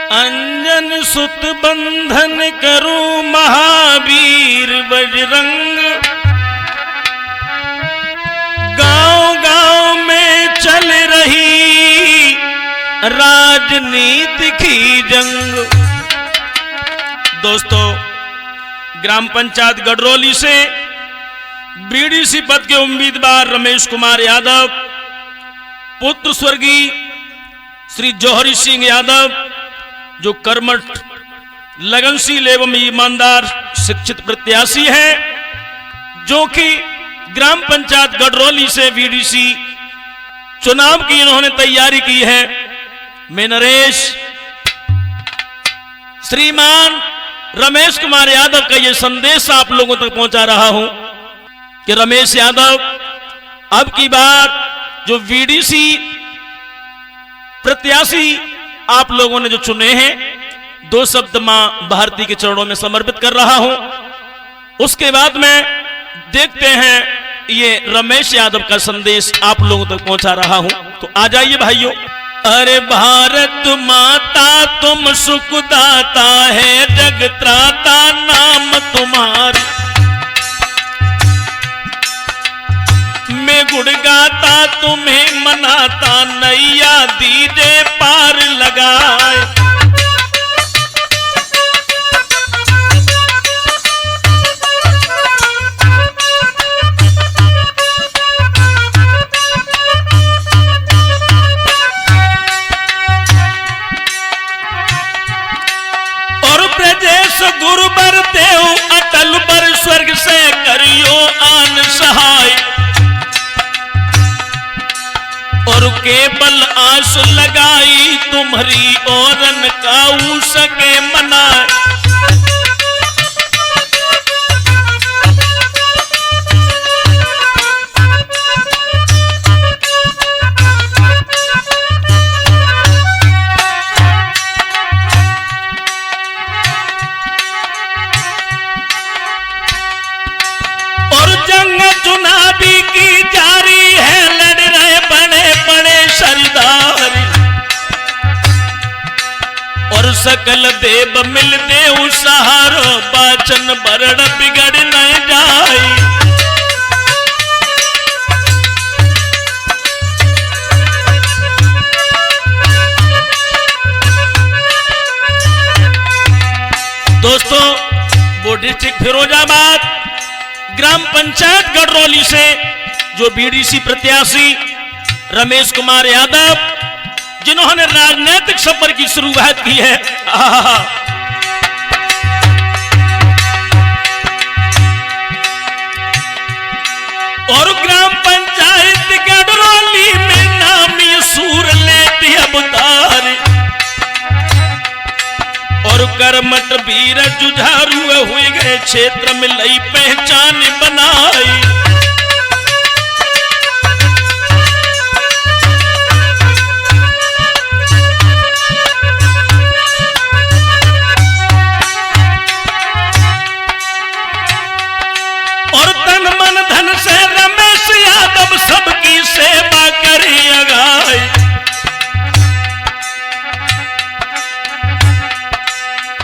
अंजन सुत बंधन करूं महावीर बजरंग। गांव गांव में चल रही राजनीति की जंग। दोस्तों, ग्राम पंचायत गडरोली से बीडीसी पद के उम्मीदवार रमेश कुमार यादव, पुत्र स्वर्गीय श्री जौहरी सिंह यादव, जो कर्मठ, लगनशील एवं ईमानदार शिक्षित प्रत्याशी है, जो कि ग्राम पंचायत गडरोली से बीडीसी चुनाव की इन्होंने तैयारी की है। मैं नरेश श्रीमान रमेश कुमार यादव का यह संदेश आप लोगों तक पहुंचा रहा हूं कि रमेश यादव अब की बार जो बीडीसी प्रत्याशी आप लोगों ने जो चुने हैं, 2 शब्द मां भारती के चरणों में समर्पित कर रहा हूं। उसके बाद में देखते हैं ये रमेश यादव का संदेश आप लोगों तक पहुंचा रहा हूं। तो आ जाइए भाइयों। अरे भारत माता तुम सुखदाता है, जगत्राता नाम तुम्हारी। मैं गुण गाता तुम्हें मनाता, नैया दीजे पार लगाए। और प्रजेश गुरु बर देव अटल पर स्वर्ग से करियो आन सहाय। और केवल आस लगाई तुम्हारी औरन काऊ सके मनाए। और जंग चुनावी की जारी है, लड़ रहे बड़े बड़े सरदार। और सकल देव मिल देव सहारो, बाचन बरड़ बिगड़ न जाए। दोस्तों, वो डिस्ट्रिक्ट फिरोजाबाद ग्राम पंचायत गडरोली से जो बीडीसी प्रत्याशी रमेश कुमार यादव, जिन्होंने राजनीतिक सफर की शुरुआत की है। और ग्राम पंचायत गडरोली में नामी सूर लेती अवतार। और कर्मठ वीर जुझारू हुए गए, क्षेत्र में लई पहचान बनाई। और तन मन धन से रमेश यादव सबकी सेवा करे अगाई।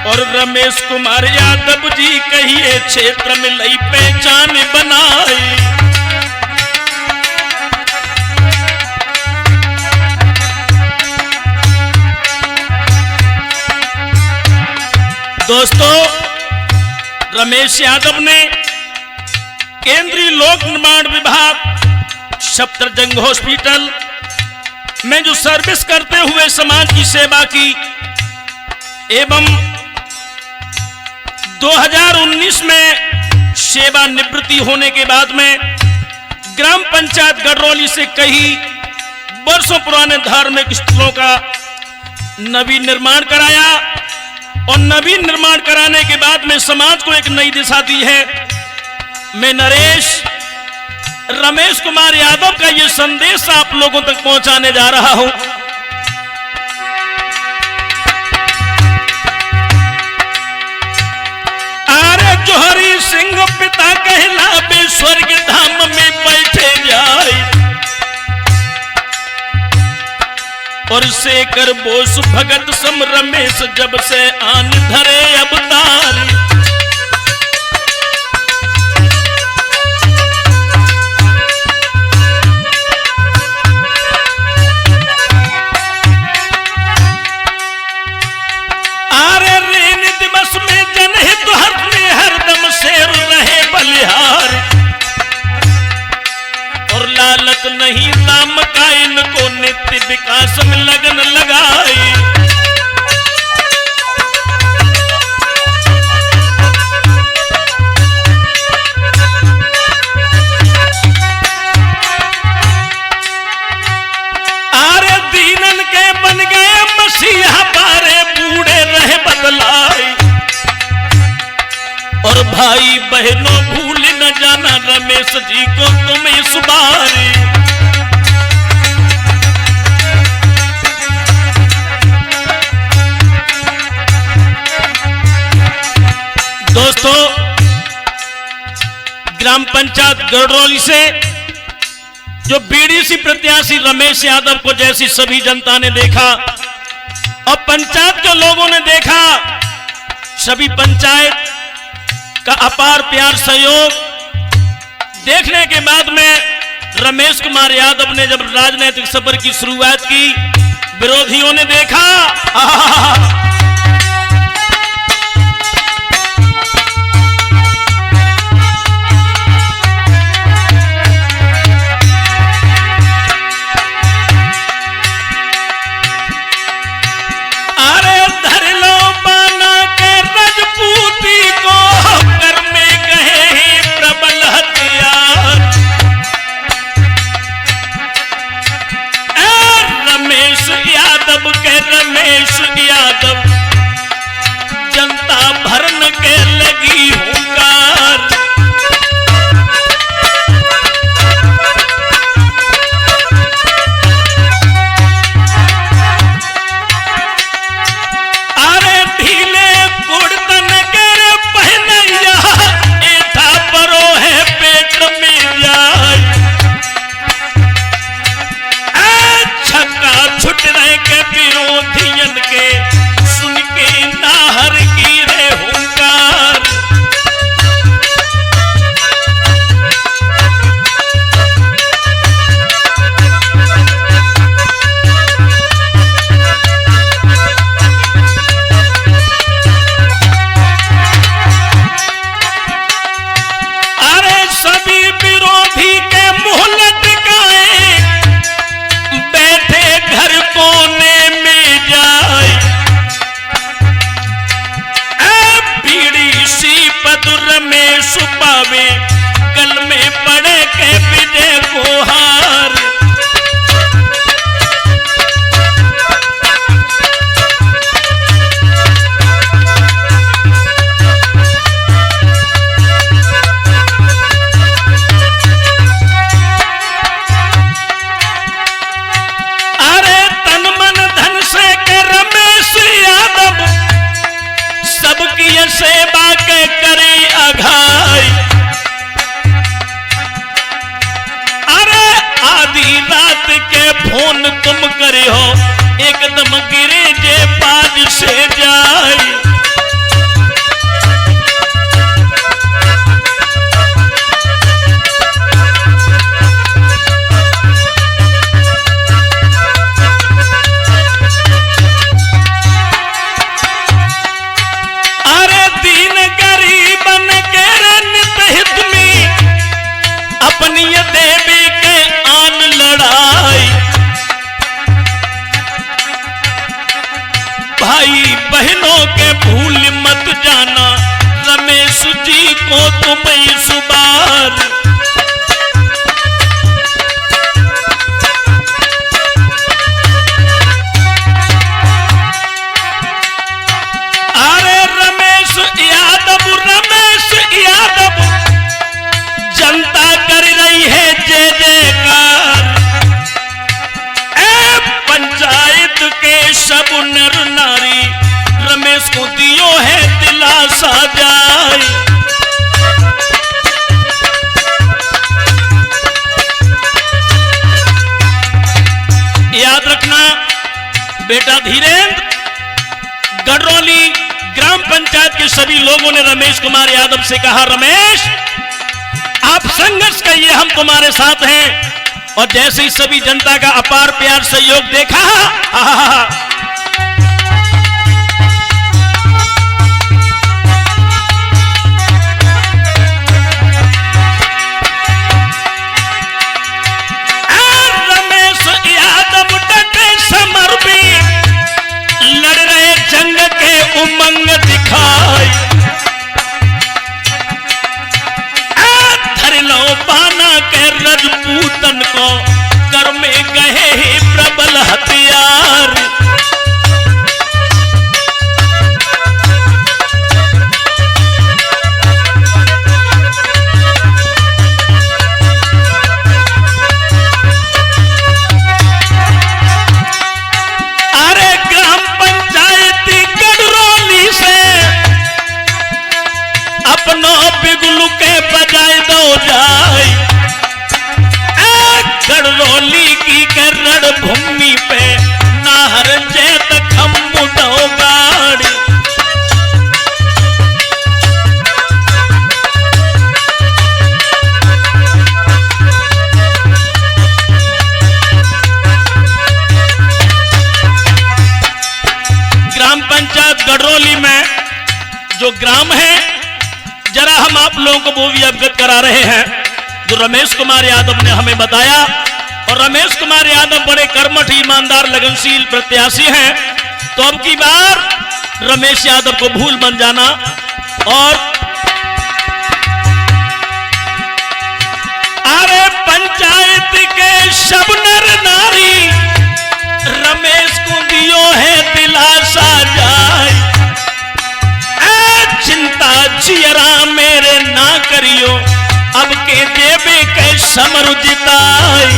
और रमेश कुमार यादव जी कहिए क्षेत्र में लई पहचान बनाई। दोस्तों, रमेश यादव ने केंद्रीय लोक निर्माण विभाग सफदरजंग हॉस्पिटल में जो सर्विस करते हुए समाज की सेवा की, एवं 2019 में सेवानिवृत्ति होने के बाद में ग्राम पंचायत गडरोली से कई वर्षों पुराने धार्मिक स्थलों का नवीन निर्माण कराया। और नवीन निर्माण कराने के बाद में समाज को एक नई दिशा दी है। मैं नरेश रमेश कुमार यादव का यह संदेश आप लोगों तक पहुंचाने जा रहा हूं। जौहरी सिंह पिता कहला बे स्वर्ग धाम में बैठे जाए। और शेखर बोस भगत सम रमेश जब से आन धरे अवतार। आरे ऋण दिवस में जनहित हरने हरदम शेर रहे बलिहार। और लालच नहीं नाम का इनको नित्य विकास में लगन लगाई। आरे दीनन के बन गए मसीहा बारे बूढ़े रहे बदलाई। और भाई बहनों भूल न जाना रमेश जी को तुम इस बारी। दोस्तों, ग्राम पंचायत गढ़रौली से जो बीडीसी प्रत्याशी रमेश यादव को जैसी सभी जनता ने देखा और पंचायत के लोगों ने देखा, सभी पंचायत का अपार प्यार सहयोग देखने के बाद में रमेश कुमार यादव ने जब राजनीतिक सफर की शुरुआत की, विरोधियों ने देखा अरे धर लो बाना के रजपूती को कर में गए ही प्रबल हथियार। रमेश यादव के रमेश यादव जनता भरन के लगी हुंकार। अरे ढीले कुर्तन के पहनैया एठा परो है पेट में जाए। छक्का छुट रहे के विरोधियन के सुन के नाहर की रे हुंकार। अरे सभी विरोधी के मुंह लटकाए बैठे घर कोने में जाए। बीडीसी पद रमेश पावे गल में पड़े के विजय को हार। अरे तन मन धन से के रमेश यादव सबकी सेवा के करे अघाई। अरे आधी रात के फोन तुम करे हो एकदम गिरे जे पाज से जाए। अरे दीन गरीबन के नित हित में अपनी देवी के आन लड़ाई। भाई बहनों के भूल मत जाना रमेश जी को तुम इस बार। अरे रमेश यादव जनता कर रही है जय जयकार। पंचायत के सब नर नारी रमेश को दियो है दिलासा जाए। बेटा धीरेन्द्र, गडरौली ग्राम पंचायत के सभी लोगों ने रमेश कुमार यादव से कहा, रमेश आप संघर्ष करिए, हम तुम्हारे साथ हैं। और जैसे ही सभी जनता का अपार प्यार सहयोग देखा, रमेश यादव डटे समर में लड़ रहे जंग के उमंग दिखाई, धर लो बाना के रजपूतन को कर में गए ही प्रबल हथियार। अरे ग्राम पंचायत गडरौली से अपनो बिगुल के बजाय दो जाए, गडरौली की करण भूमि पे नाहर जैत खम्बुटो गाड़ी। ग्राम पंचायत गडरौली में जो ग्राम है, जरा हम आप लोगों को वो भी अवगत करा रहे हैं जो रमेश कुमार यादव ने हमें बताया। और रमेश कुमार यादव बड़े कर्मठ, ईमानदार, लगनशील प्रत्याशी हैं। तो अब की बार रमेश यादव को भूल बन जाना। और अरे पंचायत के सब नर नारी रमेश को दियो है दिलासा जाए, चिंता जियरा मेरे ना करियो, अब के देवे के समर जिताई।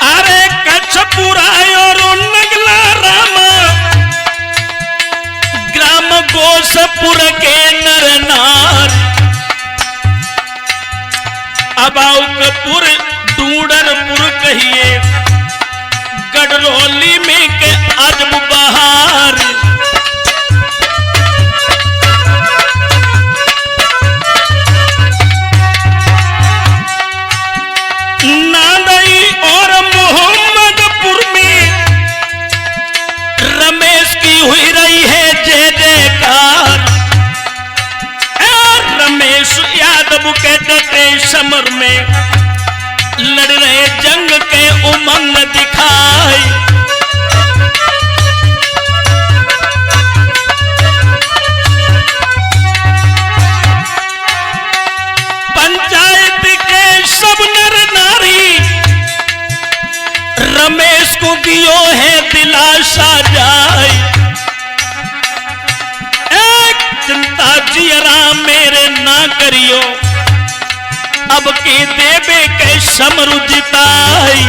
अरे कच्छपुरा और नगला रामा ग्राम गोसपुर के नर नार, अबाउकपुर डूडरपुर कहिए गडरौली में के अजब बहार। नांदई और मोहम्मदपुर में रमेश की हुई रही है जय जयकार। रमेश यादव के डटे समर में लड़ रहे जंग के उमंग दिखाई। पंचायत के सब नर नारी रमेश को दियो है दिलासा जाए, चिंता जियरा मेरे ना करियो, अब के देवे के समर जिताई।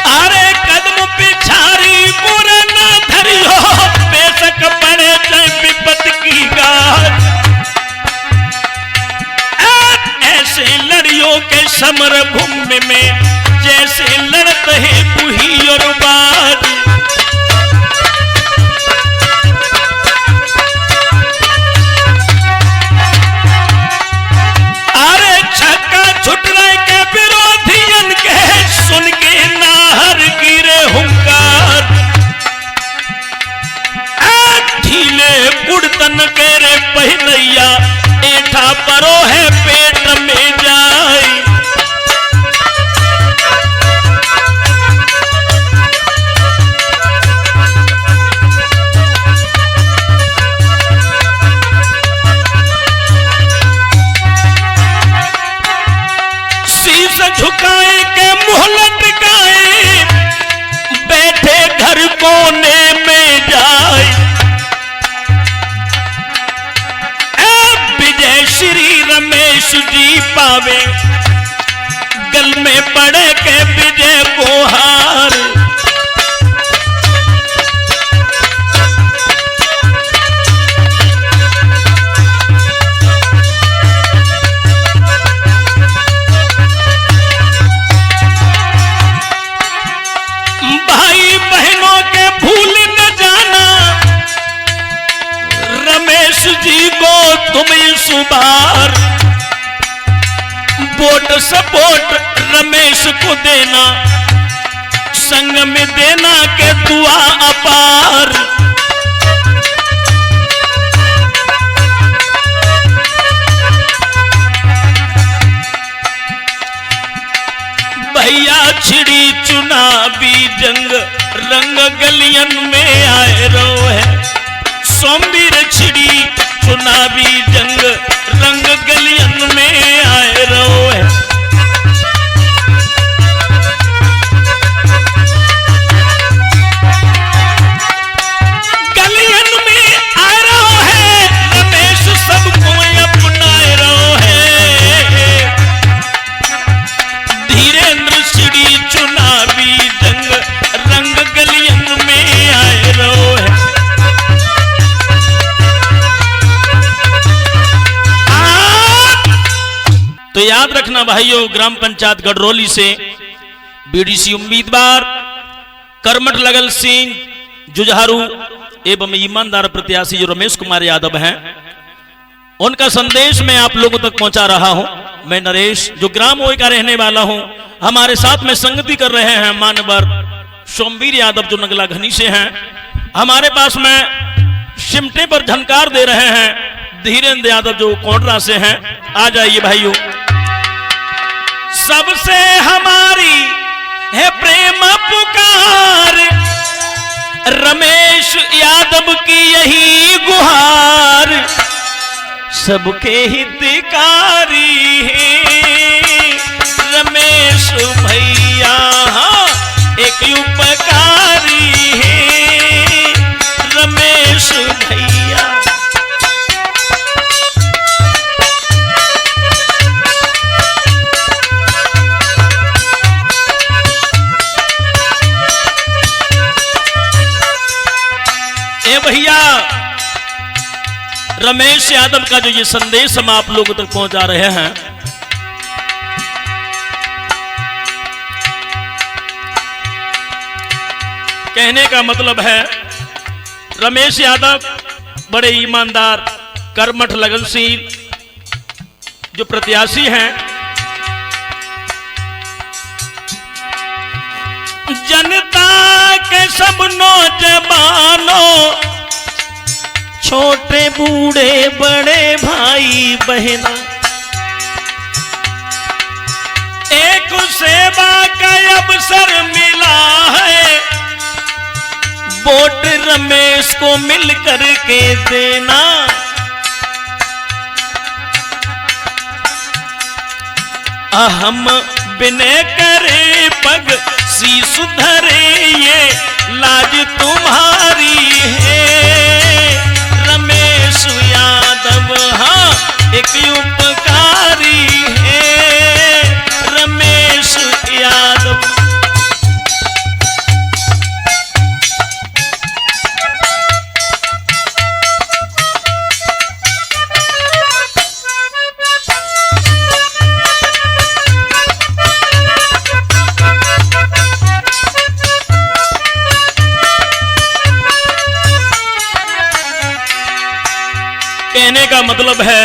अरे कदम पिछारी बुरा ना धरियो, बेशक पड़े चाहे विपत की गाज, ऐसे लड़ियों के समर भूमि में जैसे लड़ते हैं बुही और बाज। अरे छक्का छुट रहे के विरोधियन के सुन के नाहर गिरे हुंकार, ढीले गुड़तन के रे पहनैया एठा परो है पेट में जाए। शीश झुकाए के मुंह लटकाए बैठे घर कोने में जाए, रमेश जी पावे गल में पड़े के विजय को हार। भाई बहनों के भूल न जाना रमेश जी को तुम इस बार वोट सपोर्ट रमेश को देना, संग में देना के दुआ अपार। भैया छिड़ी चुनावी जंग रंग गलियन में आए रो है, सोमवीर छिड़ी चुनावी जंग रंग गलियन में आए रो है। गलियन में आ रहो है रमेश सबको अपनाए रहो है। धीरेन्द्र छिड़ी चुनावी जंग रंग गलियन में आए रहो है। तो याद रखना भाइयों, ग्राम पंचायत गडरोली से बीडीसी उम्मीदवार कर्मठ लगल सिंह जुझारू एवं ईमानदार प्रत्याशी जो रमेश कुमार यादव हैं, उनका संदेश मैं आप लोगों तक पहुंचा रहा हूं। मैं नरेश जो ग्राम ओई का रहने वाला हूं, हमारे साथ में संगति कर रहे हैं मानवर सोमवीर यादव जो नगला घनी से हैं। हमारे पास में सिमटे पर झनकार दे रहे हैं धीरेन्द्र यादव जो कोंडरा से हैं। आ जाइए भाइयों। सबसे हमारी है प्रेम पुकार, रमेश यादव की यही गुहार, सबके हितकारी है रमेश भैया, एक उपकारी है रमेश भैया। भैया रमेश यादव का जो ये संदेश हम आप लोगों तक पहुंचा रहे हैं, कहने का मतलब है रमेश यादव बड़े ईमानदार कर्मठ लगनशील जो प्रत्याशी हैं। जनता के सब नौजवानों छोटे बूढ़े बड़े भाई बहना, एक सेवा का अवसर मिला है, वोट रमेश को मिल करके देना। हम विनय करे पग शीश धरे ये लाज तुम्हारी है रमेश यादव, हाँ एक उपकारी है रमेश यादव। कहने का मतलब है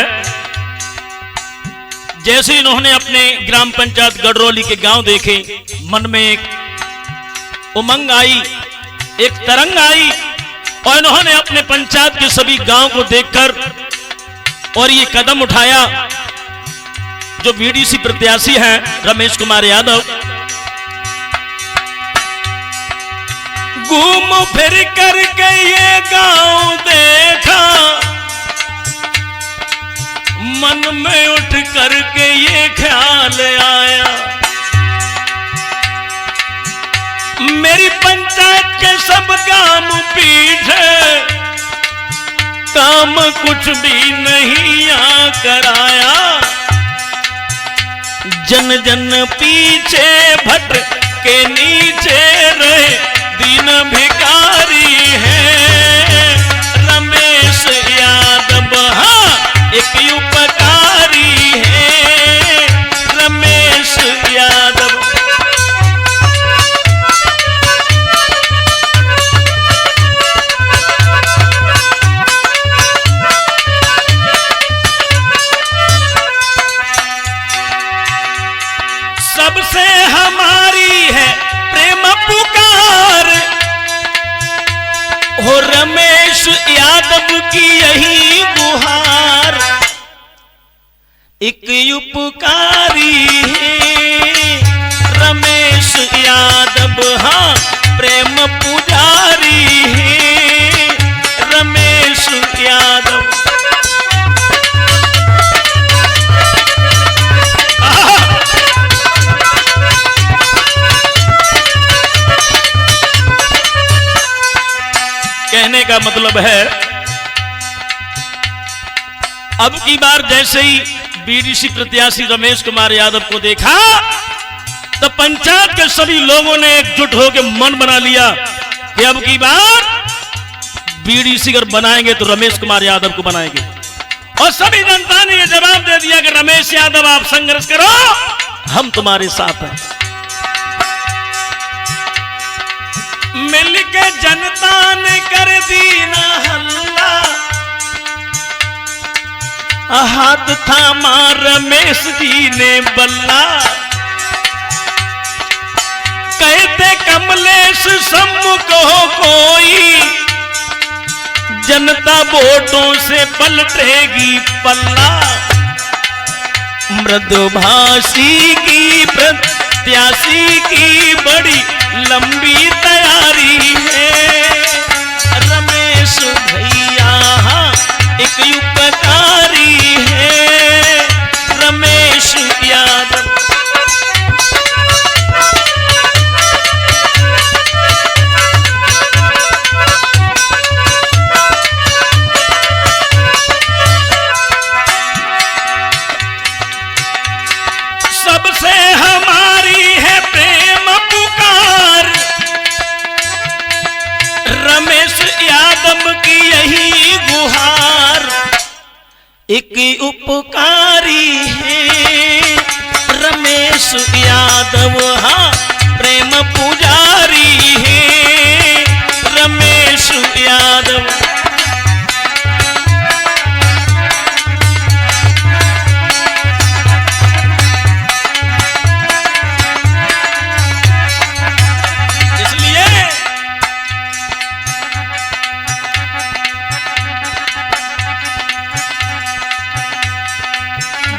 जैसे इन्होंने अपने ग्राम पंचायत गडरोली के गांव देखे, मन में एक उमंग आई, एक तरंग आई और इन्होंने अपने पंचायत के सभी गांव को देखकर और ये कदम उठाया। जो बीडीसी प्रत्याशी हैं रमेश कुमार यादव, घूम फिर करके ये गांव देखा, मन में उठ करके ये ख्याल आया, मेरी पंचायत के सब काम पीछे काम कुछ भी नहीं आ कराया। जन पीछे भट के नीचे रहे दीन भिखारी है रमेश यादव। हाँ एक उपकारी है रमेश यादव। सबसे हमारी है प्रेम पुकार हो रमेश यादव की यही गुहार। एक उपकारी है रमेश यादव। हाँ प्रेम पुजारी है रमेश यादव। कहने का मतलब है अब की बार जैसे ही बीडीसी प्रत्याशी रमेश कुमार यादव को देखा तो पंचायत के सभी लोगों ने एकजुट होकर मन बना लिया कि अब की बार बीडीसी अगर बनाएंगे तो रमेश कुमार यादव को बनाएंगे। और सभी जनता ने यह जवाब दे दिया कि रमेश यादव आप संघर्ष करो, हम तुम्हारे साथ हैं। मिलके जनता ने कर दी ना हल्ला, हाथ थामा रमेश जी ने बल्ला। कहते कमलेश सम्मुख हो कोई, जनता वोटों से पलटेगी पल्ला। मृदुभाषी की प्रत्याशी की बड़ी लंबी तैयारी है रमेश भैया। एक उपकारी है रमेश यादव। सबसे हमारी है प्रेम पुकार, रमेश यादव की यही गुहार। एक उपकारी है रमेश यादव, हाँ प्रेम पुजारी है रमेश यादव।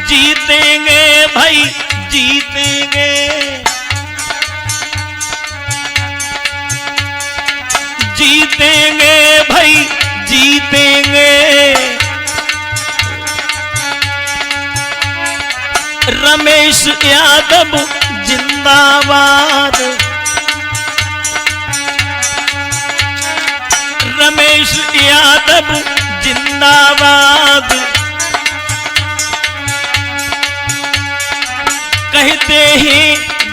जीतेंगे भाई जीतेंगे, जीतेंगे भाई जीतेंगे। रमेश यादव जिंदाबाद, रमेश यादव जिंदाबाद। कहते हैं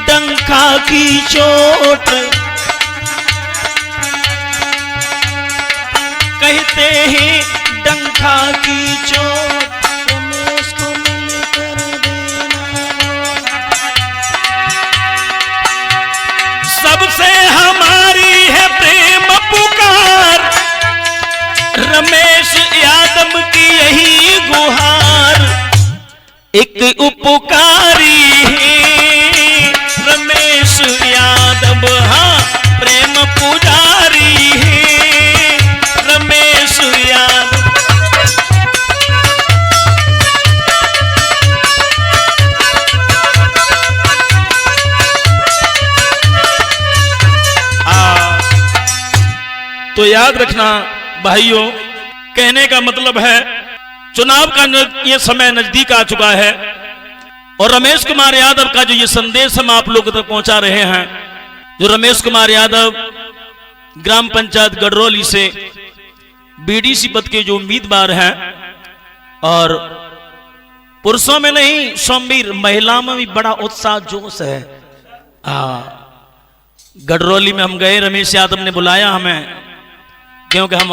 डंका की चोट, कहते हैं डंका की चोट, रमेश को मिलकर देना। सबसे हमारी है प्रेम पुकार, रमेश यादव की यही गुहार। एक उपकारी है रमेश यादव, हाँ प्रेम पुजारी है रमेश यादव। तो याद रखना भाइयों, कहने का मतलब है चुनाव का ये समय नजदीक आ चुका है और रमेश कुमार यादव का जो ये संदेश हम आप लोगों तक पहुंचा रहे हैं, जो रमेश कुमार यादव ग्राम पंचायत गडरोली से बीडीसी पद के जो उम्मीदवार हैं और पुरुषों में नहीं सोमवीर, महिलाओं में भी बड़ा उत्साह जोश है। गडरौली में हम गए, रमेश यादव ने बुलाया हमें, क्योंकि हम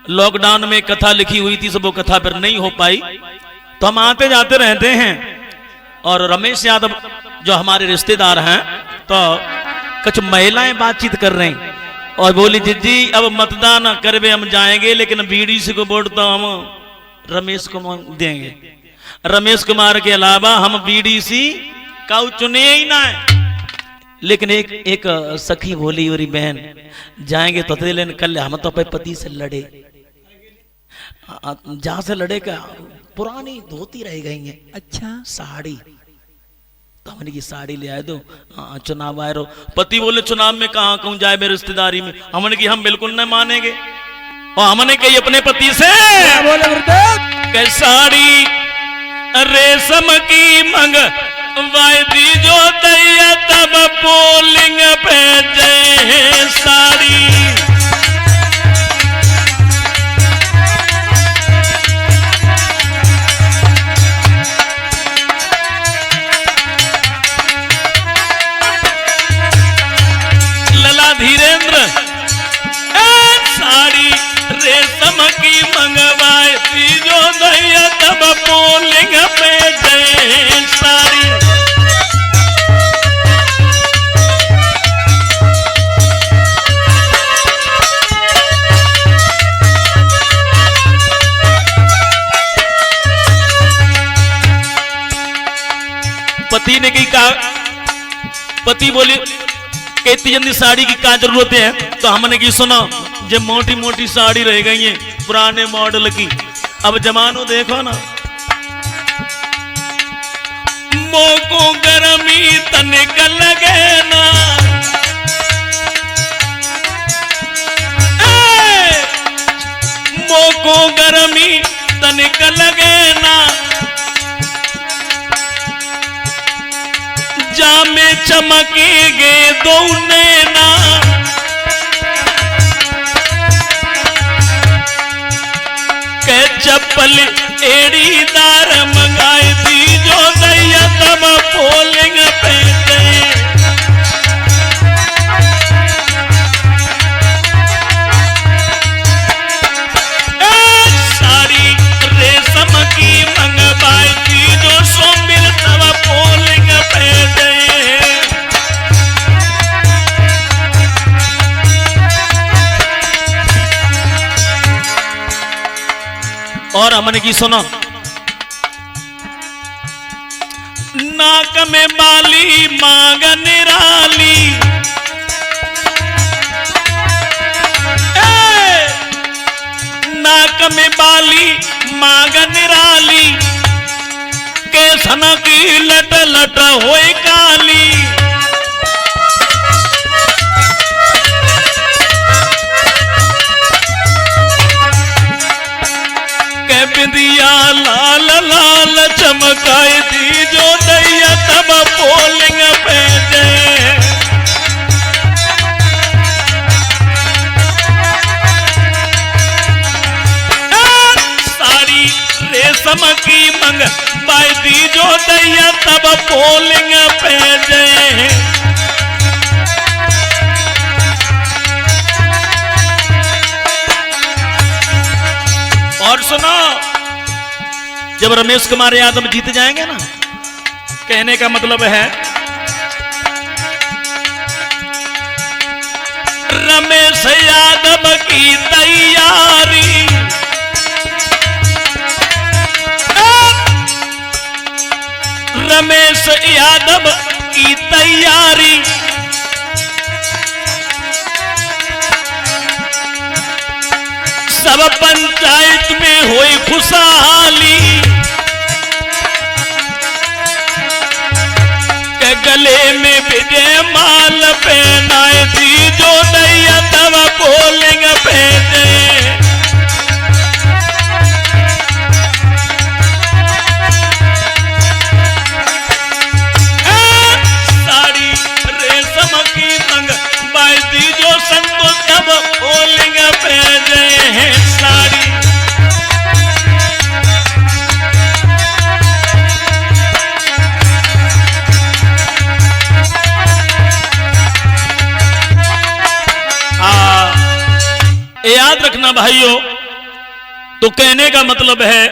लॉकडाउन में कथा लिखी हुई थी, सब वो कथा फिर नहीं हो पाई, तो हम आते जाते रहते हैं। और रमेश यादव जो हमारे रिश्तेदार हैं, तो कुछ महिलाएं बातचीत कर रही और बोली जी अब मतदान करवे हम जाएंगे, लेकिन बीडीसी को वोट तो हम रमेश को देंगे, रमेश कुमार के अलावा हम बीडीसी का चुने ही ना है। लेकिन एक सखी बोली, और बहन जाएंगे तो लेकिन कल हम तो अपने पति से लड़े, जहां से लड़े का पुरानी धोती रह गई है, अच्छा साड़ी, तो हमने की साड़ी ले आए दो, चुनाव आए रो। पति बोले चुनाव में कहाँ कहूँ जाए मेरे रिश्तेदारी में, हमने की हम बिल्कुल न मानेंगे। और हमने कही अपने पति से बोले साड़ी रेशम की मंग वायदी जो दैया तब पोलिंग पे जय साड़ी। लला धीरेन्द्र साड़ी रेशम की मंगवाई थी जो दैया तब पोलिंग पे जय साड़ी। पति ने कहा, पति बोले इतनी जल्दी साड़ी की क्या जरूरत है, तो हमने की सुना जो मोटी मोटी साड़ी रह गई है पुराने मॉडल की, अब जमानो देखो ना। मोको गर्मी तनिक लगे ना, मोको गर्मी तनिक लगे ना, जामे चमकेगे दो नैना, के चप्पल एड़ीदार मंगाई थी जो दैया तब पोलिंग पे गए। साड़ी रेशम की मंगवाई थी जो सोमवीर तब पोलिंग पे गए। और हमने की सुनो, नाक में बाली मांग निराली, नाक में बाली मांग निराली, केसन की लट लट होए काली, बिंदिया लाल लाल चमकाई थी जो दैया तब पोलिंग पे जय। साड़ी रेशम की मंगवाई थी जो दैया तब पोलिंग पे जय। और सुनो, जब रमेश कुमार यादव जीत जाएंगे ना, कहने का मतलब है रमेश यादव की तैयारी, रमेश यादव की तैयारी, सब पंचायत में हुई खुशहाली, के गले में विजय माल पहनाई थी जो दैया तब पोलिंग पे जय। साड़ी रेशम की मंगवाई थी जो संतोष तब पोलिंग पे जय। साड़ी याद रखना भाइयों, तो कहने का मतलब है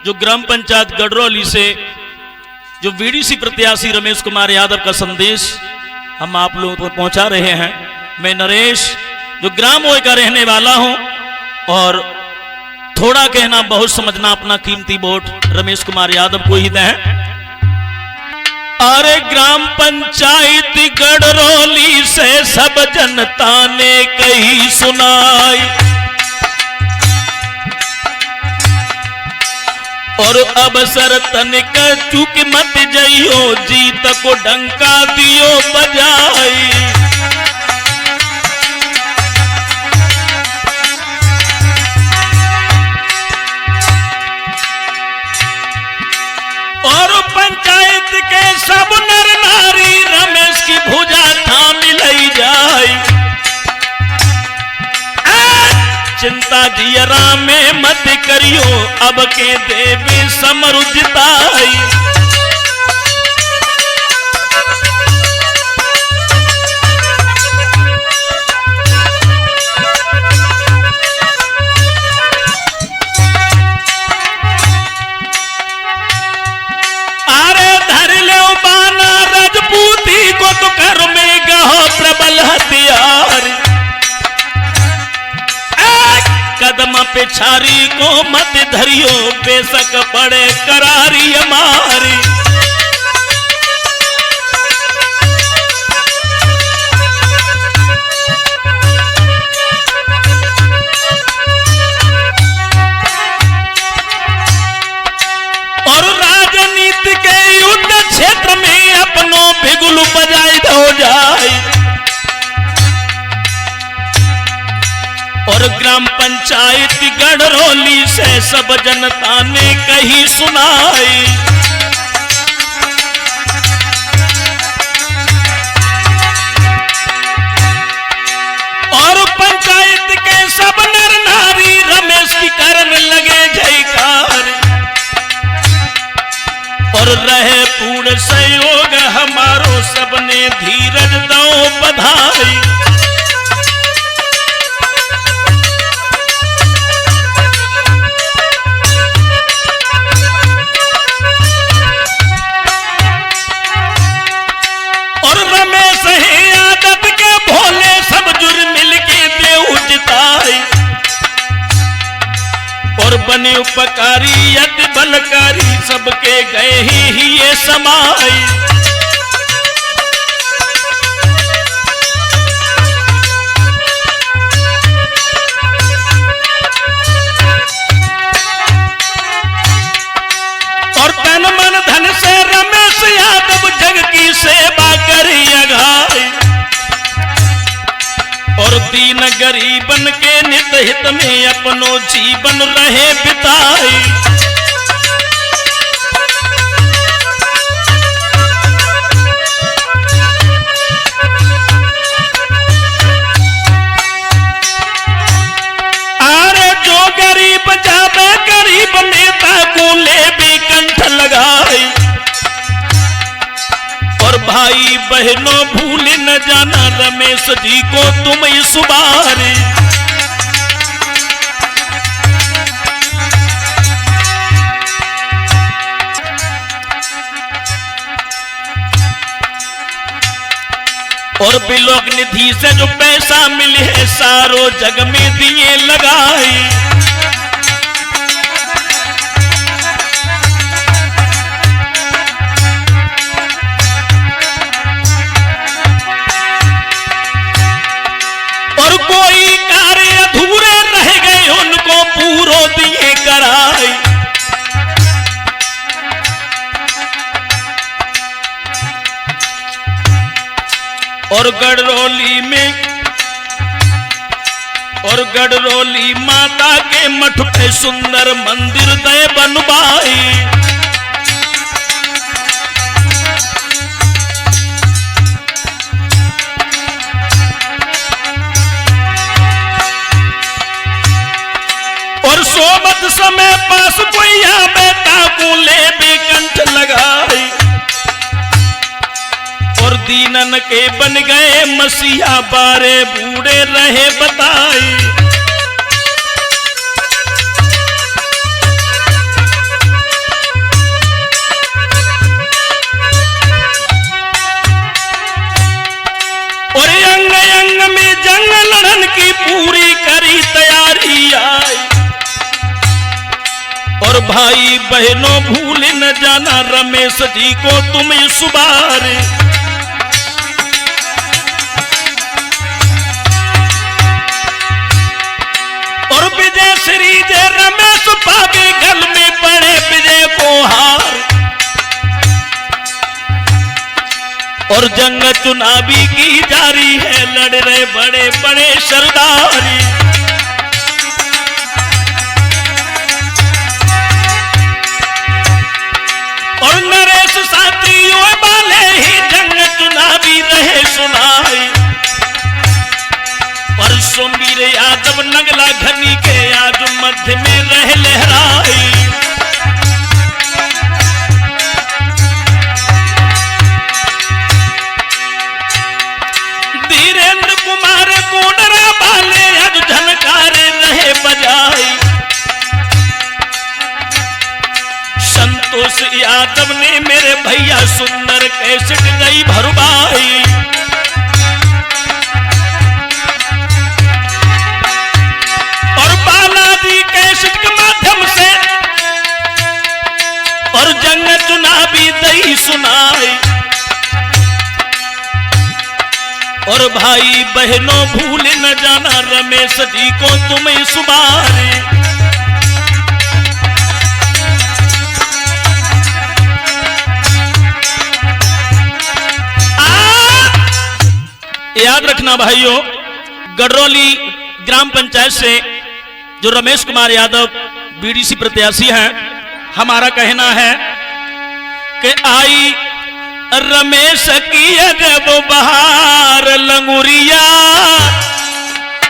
जो ग्राम पंचायत गडरौली से जो वीडीसी प्रत्याशी रमेश कुमार यादव का संदेश हम आप लोगों को पहुंचा रहे हैं। मैं नरेश जो ग्राम ओय का रहने वाला हूं, और थोड़ा कहना बहुत समझना, अपना कीमती वोट रमेश कुमार यादव को ही दें। अरे ग्राम पंचायत गडरौली से सब जनता ने कही सुनाई, और अवसर तनिक चूक मत जइयो, जीत को डंका दियो बजाई। और पंचायत के सब नर नारी रमेश की भुजा थाम लई जाई, चिंता जियरा में मत करियो, अब के देवी समरुजताई। अरे धर ले बाना रजपूती को तो कर में गहो प्रबल हथियार, कदम पे छारी को मत धरियो, बेशक पड़े करारी हमारी। और राजनीति के युद्ध क्षेत्र में अपनों बिगुल बजाई हो जाए, और ग्राम पंचायत गडरौली से सब जनता ने कही सुनाई। और पंचायत के सब नर नारी रमेश की करने लगे जयकार, और रहे पूर्ण सहयोग हमारो, सबने धीरज दो बधाई। और बने उपकारी यदि बलकारी, सबके गए ही ये समाई। और तन मन धन से रमेश यादव जग की सेवा करी अघाई, और दीन गरीबन के नित हित में अपनो जीवन रहे बिताई। अरे जो गरीब जावे गरीब नेता को ले भी कंठ लगाई, और भाई बहनों भूल न जाना रमेश जी को तुम इस बार। और बिलोक निधि से जो पैसा मिले है सारो जग में दिए लगाई, कोई कार्य अधूरे रह गए उनको पूरो दिए कराई। और गडरौली माता के मठ पे सुंदर मंदिर दे बनवाई। और सोमत समय पास कोई बेटा को ले भी कंठ लगाई, और दीनन के बन गए मसीहा, बारे बूढ़े रहे बताई। भाई बहनों भूल न जाना रमेश जी को तुम इस बार। और विजय श्री जय रमेश पावे गल में पड़े विजय को हार। और जंग चुनावी की जारी है लड़ रहे बड़े बड़े सरदारी। और नरेश साथियों वाले ही जंग चुनावी रहे सुनाई। परसों वीर यादव नगला घनी के आज मध्य में रह लहराई। धीरेन्द्र कुमार कोडरा वाले आज झनकारे रहे बजाई। संतोष यादव ने मेरे भैया सुंदर कैसेट गई भरवाई। और बालाजी कैसेट के माध्यम से और जंग चुनावी दई सुनाई। और भाई बहनों भूल न जाना रमेश जी को तुम इस बार। याद रखना भाइयों, गडरौली ग्राम पंचायत से जो रमेश कुमार यादव बीडीसी प्रत्याशी हैं, हमारा कहना है कि आई रमेश की जब बहार लंगुरिया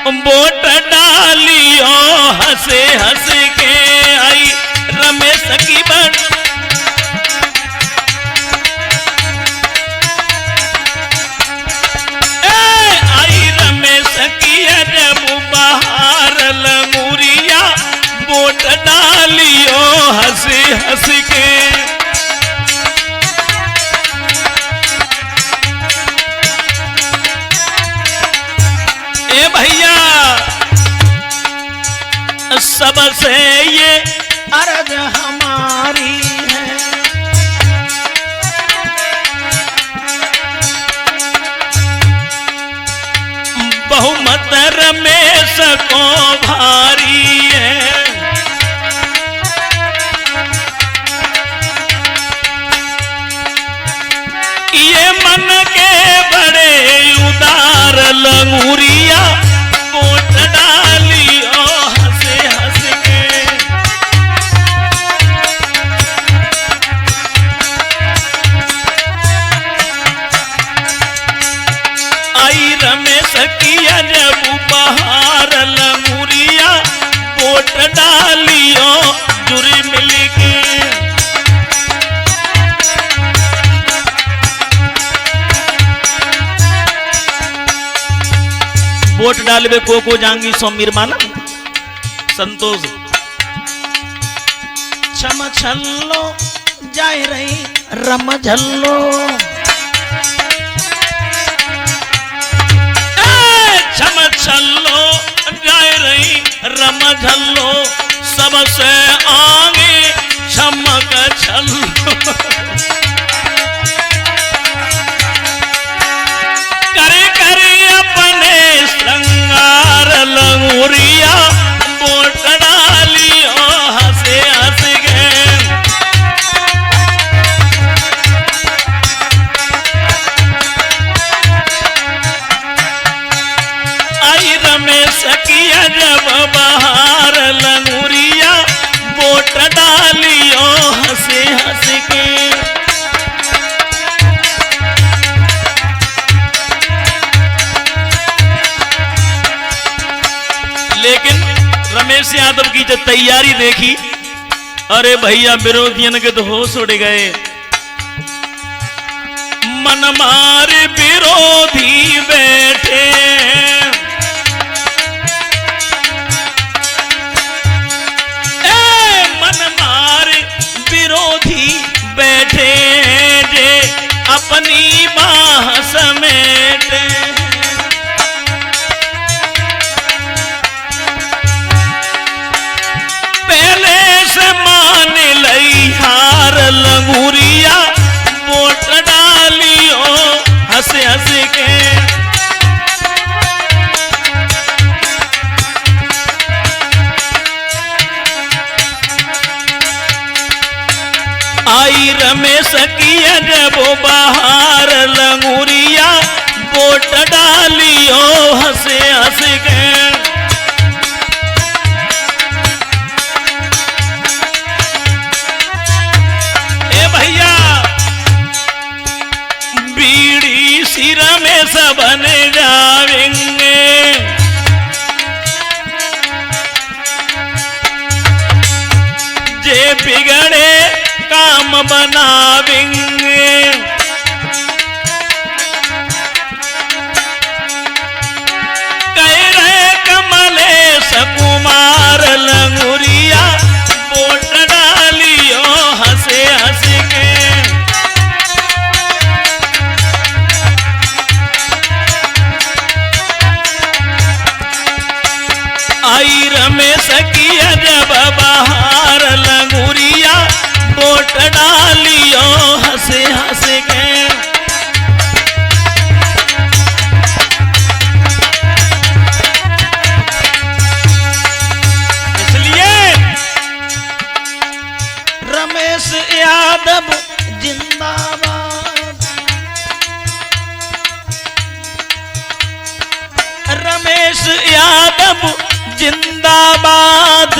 वोट डालियो हंसे हंस के। आई रमेश की बहार लंगुरिया वोट डालियो हंसी हंस के। ए भैया सबसे ये अर्ज हमारी है। बहुमत रमेश को भारी है। ये मन के बड़े उदार लंगुरिया वोट डालियो हंसे हंस के। आई रमेश की जब बहार लंगुरिया वोट डालियो जुरी मिल के। वोट डालबे को जांगी सोमीर माना संतोष। क्षमा छल्लो जाए रही रम झल्लो। छल्लो जाए रही रम झल्लो सबसे आगे चमक छल्लो। करे करे अपने श्रृंगार लंगुरिया वोट डालियो हंसे हंस के। रमेश किया जब बहार लंगुरिया वोट डालियो हंसे हंस के। लेकिन रमेश यादव की जब तैयारी देखी, अरे भैया विरोधियों के तो होश उड़ गए। मन मार विरोधी बैठे बैठे जे अपनी बाह समेटे। पहले से माने आई रमेश की जब बाहर लंगूरिया वोट डालियो हंसे हंस के। ए भैया बीड़ी सिर में सब बने जावेंगे, जे बिगड़े काम बनावेंगे। कह रहे कमलेश कुमार लंगूरिया वोट डालियो हंसे हंस के। आई रमेश की जब बाहर लंगूरिया वोट डालियो हंसे हंस के। इसलिए रमेश यादव जिंदाबाद, रमेश यादव जिंदाबाद।